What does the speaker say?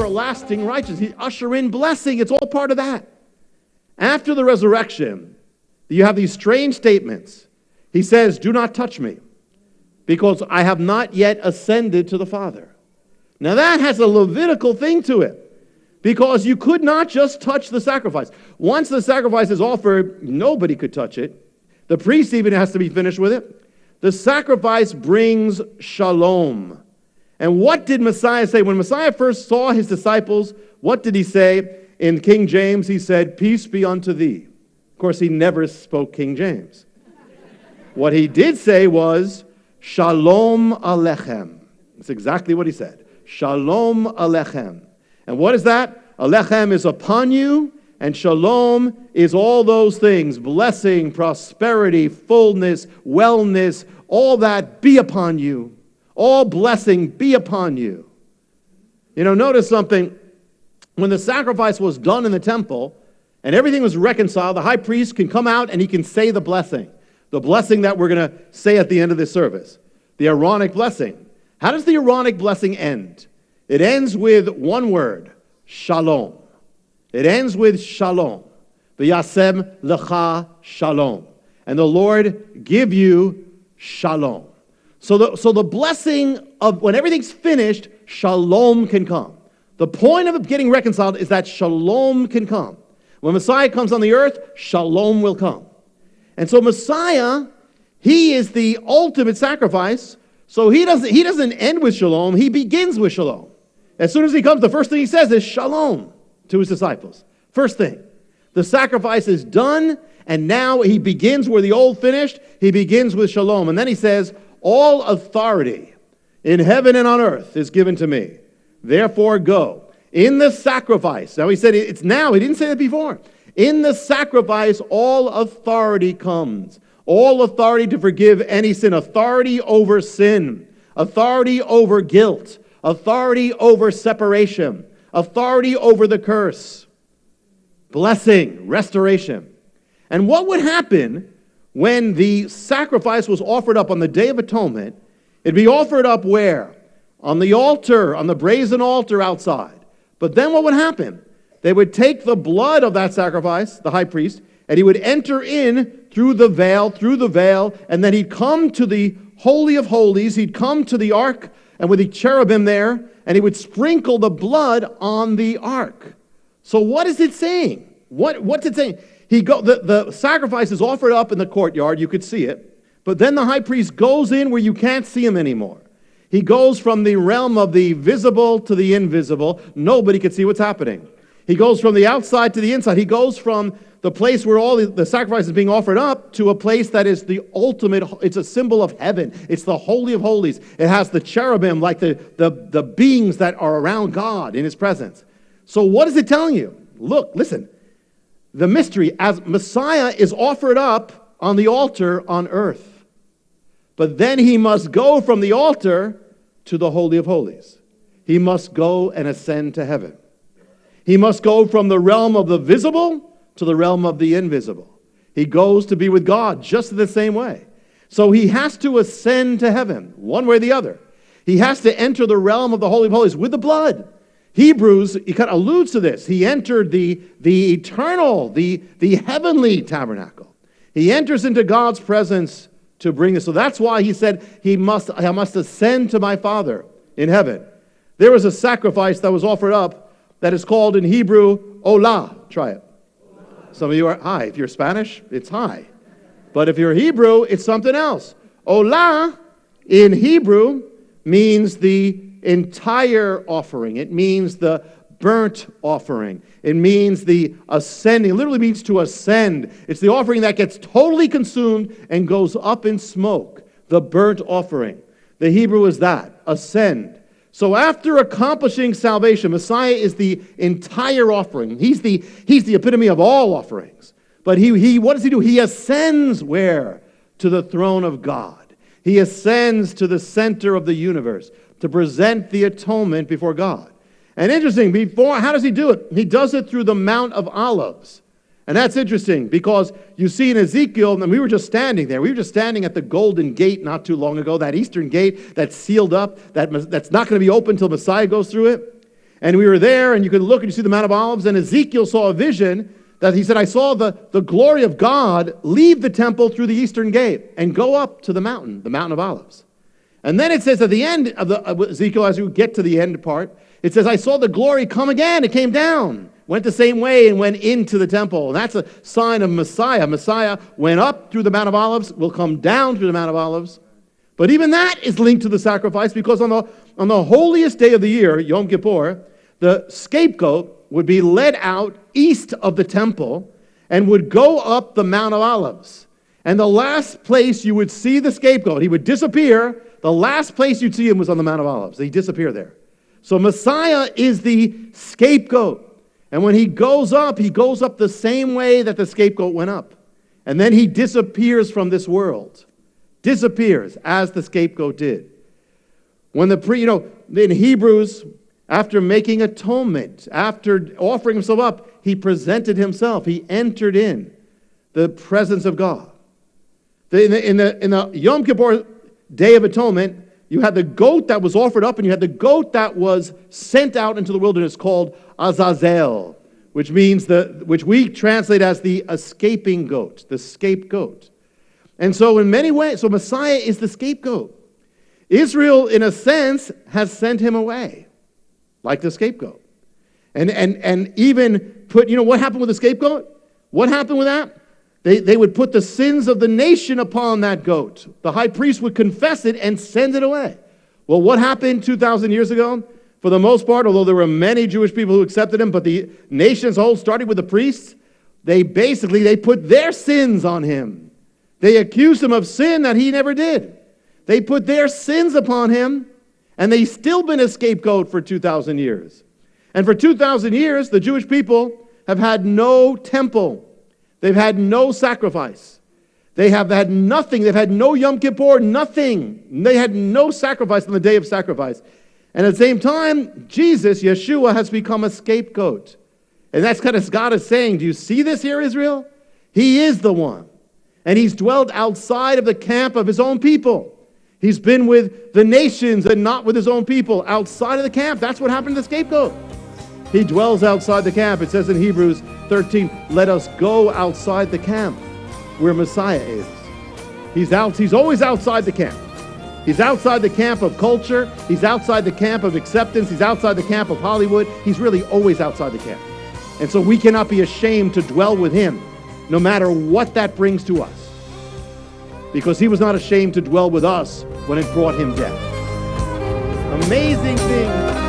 everlasting righteousness. He usher in blessing. It's all part of that. After the resurrection, you have these strange statements. He says, do not touch me, because I have not yet ascended to the Father. Now that has a Levitical thing to it, because you could not just touch the sacrifice. Once the sacrifice is offered, nobody could touch it. The priest even has to be finished with it. The sacrifice brings shalom. And what did Messiah say? When Messiah first saw his disciples, what did he say? In King James, he said, peace be unto thee. Of course, he never spoke King James. What he did say was, shalom alechem. That's exactly what he said. Shalom alechem. And what is that? Alechem is upon you, and shalom is all those things. Blessing, prosperity, fullness, wellness, all that be upon you. All blessing be upon you. You know, notice something. When the sacrifice was done in the temple, and everything was reconciled, the high priest can come out and he can say the blessing that we're going to say at the end of this service, the Aaronic blessing. How does the Aaronic blessing end? It ends with one word, shalom. It ends with shalom. V'yasem lecha shalom. And the Lord give you shalom. So the blessing of when everything's finished, shalom can come. The point of getting reconciled is that shalom can come. When Messiah comes on the earth, shalom will come. And so Messiah, he is the ultimate sacrifice. So he doesn't end with shalom, he begins with shalom. As soon as he comes, the first thing he says is shalom to his disciples. First thing. The sacrifice is done, and now he begins where the old finished. He begins with shalom. And then he says, all authority in heaven and on earth is given to me. Therefore go. In the sacrifice. Now he said it's now. He didn't say that before. In the sacrifice, all authority comes. All authority to forgive any sin. Authority over sin. Authority over guilt. Authority over separation. Authority over the curse. Blessing. Restoration. And what would happen when the sacrifice was offered up on the Day of Atonement? It'd be offered up where? On the altar, on the brazen altar outside. But then what would happen? They would take the blood of that sacrifice, the high priest, and he would enter in through the veil, and then he'd come to the Holy of Holies, he'd come to the ark, and with the cherubim there, and he would sprinkle the blood on the ark. So what is it saying? What's it saying? The sacrifice is offered up in the courtyard, you could see it, but then the high priest goes in where you can't see him anymore. He goes from the realm of the visible to the invisible. Nobody could see what's happening. He goes from the outside to the inside. He goes from the place where all the sacrifice is being offered up to a place that is the ultimate. It's a symbol of heaven. It's the Holy of Holies. It has the cherubim, like the beings that are around God in his presence. So what is it telling you? Look, listen. The mystery, as Messiah is offered up on the altar on earth. But then he must go from the altar to the Holy of Holies. He must go and ascend to heaven. He must go from the realm of the visible to the realm of the invisible. He goes to be with God just in the same way. So he has to ascend to heaven, one way or the other. He has to enter the realm of the Holy of Holies with the blood. Hebrews, he kind of alludes to this. He entered the eternal, the heavenly tabernacle. He enters into God's presence to bring this. So that's why he said, I must ascend to my Father in heaven. There was a sacrifice that was offered up that is called in Hebrew, Olah. Try it. Some of you are high. If you're Spanish, it's high. But if you're Hebrew, it's something else. Olah in Hebrew means the entire offering. It means the burnt offering. It means the ascending. It literally means to ascend. It's the offering that gets totally consumed and goes up in smoke. The burnt offering. The Hebrew is that, ascend. So after accomplishing salvation, Messiah is the entire offering. He's the epitome of all offerings. But he what does he do? He ascends where? To the throne of God. He ascends to the center of the universe to present the atonement before God. And interesting, how does he do it? He does it through the Mount of Olives. And that's interesting because you see in Ezekiel, and we were just standing there. We were just standing at the Golden Gate not too long ago, that eastern gate that's sealed up, that's not going to be open until Messiah goes through it. And we were there, and you could look and you see the Mount of Olives, and Ezekiel saw a vision that he said, I saw the glory of God leave the temple through the eastern gate and go up to the Mountain of Olives. And then it says at the end of Ezekiel, as you get to the end part, it says, I saw the glory come again. It came down, went the same way, and went into the temple. And that's a sign of Messiah. Messiah went up through the Mount of Olives, will come down through the Mount of Olives. But even that is linked to the sacrifice, because on the holiest day of the year, Yom Kippur, the scapegoat would be led out east of the temple and would go up the Mount of Olives. And the last place you would see the scapegoat, he would disappear. The last place you'd see him was on the Mount of Olives. He'd disappear there. So Messiah is the scapegoat. And when he goes up the same way that the scapegoat went up. And then he disappears from this world. Disappears as the scapegoat did. When in Hebrews, after making atonement, after offering himself up, he presented himself. He entered in the presence of God. In the Yom Kippur Day of Atonement, you had the goat that was offered up, and you had the goat that was sent out into the wilderness called Azazel, which we translate as the escaping goat, the scapegoat. And so in many ways, so Messiah is the scapegoat. Israel, in a sense, has sent him away, like the scapegoat. And even put, what happened with the scapegoat? What happened with that? They would put the sins of the nation upon that goat. The high priest would confess it and send it away. Well, what happened 2,000 years ago? For the most part, although there were many Jewish people who accepted him, but the nation as a whole, starting with the priests, they put their sins on him. They accused him of sin that he never did. They put their sins upon him, and they've still been a scapegoat for 2,000 years. And for 2,000 years, the Jewish people have had no temple. They've had no sacrifice. They have had nothing. They've had no Yom Kippur, nothing. They had no sacrifice on the day of sacrifice. And at the same time, Jesus, Yeshua, has become a scapegoat. And that's kind of God is saying, do you see this here, Israel? He is the one. And he's dwelled outside of the camp of his own people. He's been with the nations and not with his own people, outside of the camp. That's what happened to the scapegoat. He dwells outside the camp. It says in Hebrews 13, let us go outside the camp where Messiah is. He's always outside the camp. He's outside the camp of culture. He's outside the camp of acceptance. He's outside the camp of Hollywood. He's really always outside the camp. And so we cannot be ashamed to dwell with him, no matter what that brings to us. Because he was not ashamed to dwell with us when it brought him death. Amazing thing.